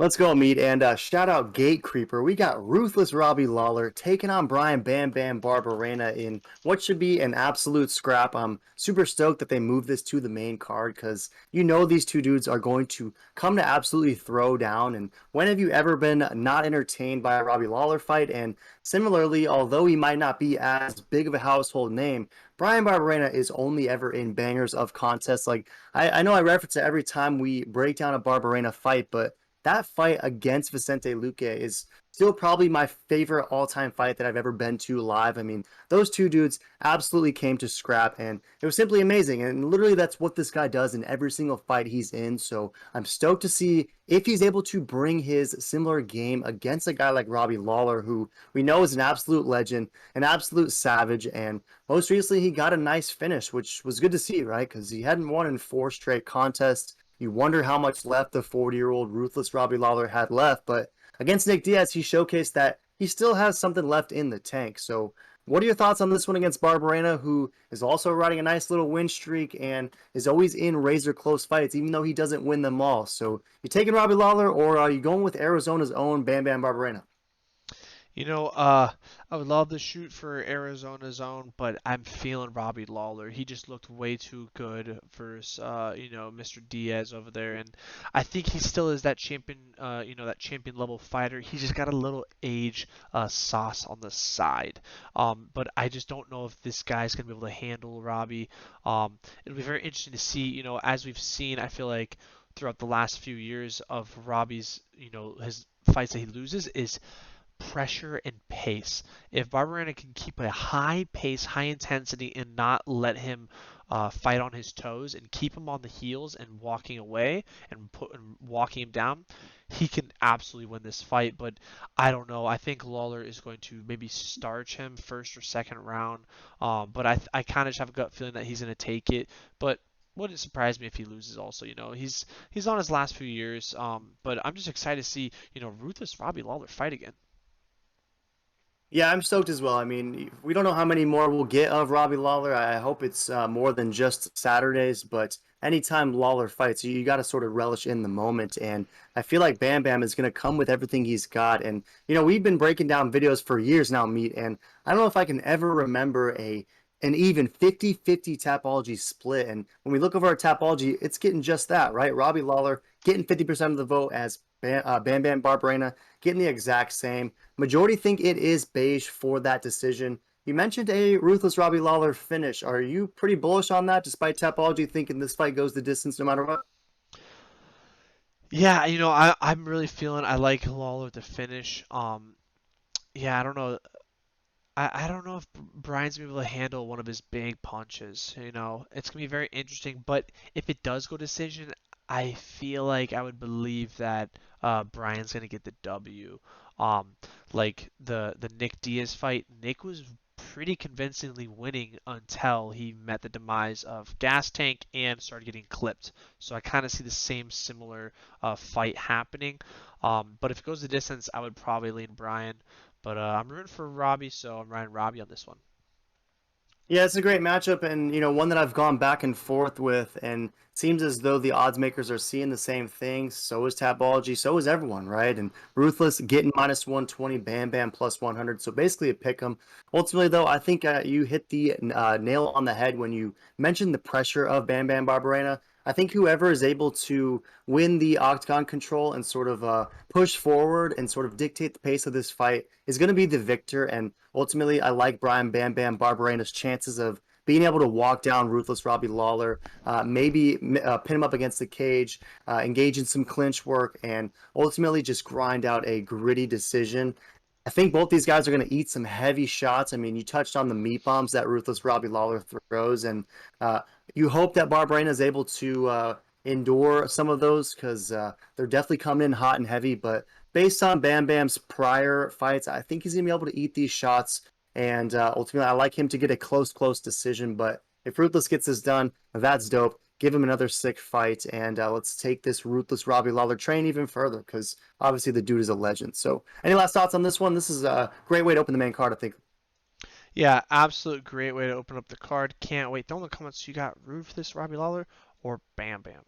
Let's go, Meat, and shout out Gate Creeper. We got Ruthless Robbie Lawler taking on Bryan Bam Bam Barbarena in what should be an absolute scrap. I'm super stoked that they moved this to the main card because you know these two dudes are going to come to absolutely throw down. And when have you ever been not entertained by a Robbie Lawler fight? And similarly, although he might not be as big of a household name, Bryan Barbarena is only ever in bangers of contests. Like I know I reference it every time we break down a Barbarena fight, but that fight against Vicente Luque is still probably my favorite all-time fight that I've ever been to live. I mean, those two dudes absolutely came to scrap, and it was simply amazing. And literally, that's what this guy does in every single fight he's in. So I'm stoked to see if he's able to bring his similar game against a guy like Robbie Lawler, who we know is an absolute legend, an absolute savage, and most recently he got a nice finish, which was good to see, right? Because he hadn't won in 4 straight contests. You wonder how much left the 40-year-old ruthless Robbie Lawler had left, but against Nick Diaz, he showcased that he still has something left in the tank. So, what are your thoughts on this one against Barbarena, who is also riding a nice little win streak and is always in razor close fights, even though he doesn't win them all? So, you taking Robbie Lawler, or are you going with Arizona's own Bam Bam Barbarena? I would love to shoot for Arizona's own, but I'm feeling Robbie Lawler. He just looked way too good versus, Mr. Diaz over there, and I think he still is that champion, that champion level fighter. He just got a little age sauce on the side, but I just don't know if this guy's gonna be able to handle Robbie. It'll be very interesting to see. As we've seen, I feel like throughout the last few years of Robbie's, his fights that he loses is pressure and pace. If Barberena can keep a high pace, high intensity, and not let him fight on his toes and keep him on the heels and walking away and walking him down, he can absolutely win this fight. But I don't know. I think Lawler is going to maybe starch him first or second round. But I kind of just have a gut feeling that he's going to take it. But wouldn't surprise me if he loses also. He's on his last few years. But I'm just excited to see, ruthless Robbie Lawler fight again. Yeah, I'm stoked as well. I mean, we don't know how many more we'll get of Robbie Lawler. I hope it's more than just Saturdays, but anytime Lawler fights, you got to sort of relish in the moment. And I feel like Bam Bam is going to come with everything he's got. And, we've been breaking down videos for years now, Meat, and I don't know if I can ever remember an even 50-50 Tapology split. And when we look over our Tapology, it's getting just that, right? Robbie Lawler getting 50% of the vote as Bam Bam Barberena getting the exact same. Majority think it is beige for that decision. You mentioned a ruthless Robbie Lawler finish. Are you pretty bullish on that, despite Tapology thinking this fight goes the distance no matter what? Yeah, I'm really feeling I like Lawler to finish. Yeah, I don't know. I don't know if Brian's gonna be able to handle one of his big punches. It's gonna be very interesting. But if it does go decision, I feel like I would believe that Brian's gonna get the W. Um, like the Nick Diaz fight, Nick was pretty convincingly winning until he met the demise of Gas Tank and started getting clipped. So I kind of see the same similar fight happening. But if it goes the distance, I would probably lean Brian. But I'm rooting for Robbie, so I'm riding Robbie on this one. Yeah, it's a great matchup, and one that I've gone back and forth with, and seems as though the odds makers are seeing the same thing. So is Tapology, so is everyone, right? And Ruthless getting minus 120, Bam Bam plus 100. So basically a pick 'em. Ultimately, though, I think you hit the nail on the head when you mentioned the pressure of Bam Bam Barberena. I think whoever is able to win the octagon control and sort of push forward and sort of dictate the pace of this fight is going to be the victor. And ultimately, I like Bryan Bam Bam Barberena's chances of being able to walk down ruthless Robbie Lawler, maybe pin him up against the cage, engage in some clinch work, and ultimately just grind out a gritty decision. I think both these guys are going to eat some heavy shots. I mean, you touched on the meat bombs that ruthless Robbie Lawler throws, and uh, you hope that Barberena is able to endure some of those because they're definitely coming in hot and heavy. But based on Bam Bam's prior fights, I think he's going to be able to eat these shots. And ultimately, I like him to get a close decision. But if Ruthless gets this done, that's dope. Give him another sick fight, and let's take this Ruthless Robbie Lawler train even further because obviously the dude is a legend. So, any last thoughts on this one? This is a great way to open the main card, I think. Yeah, absolute great way to open up the card. Can't wait. Don't in the comments you got Ruthless Robbie Lawler or Bam Bam.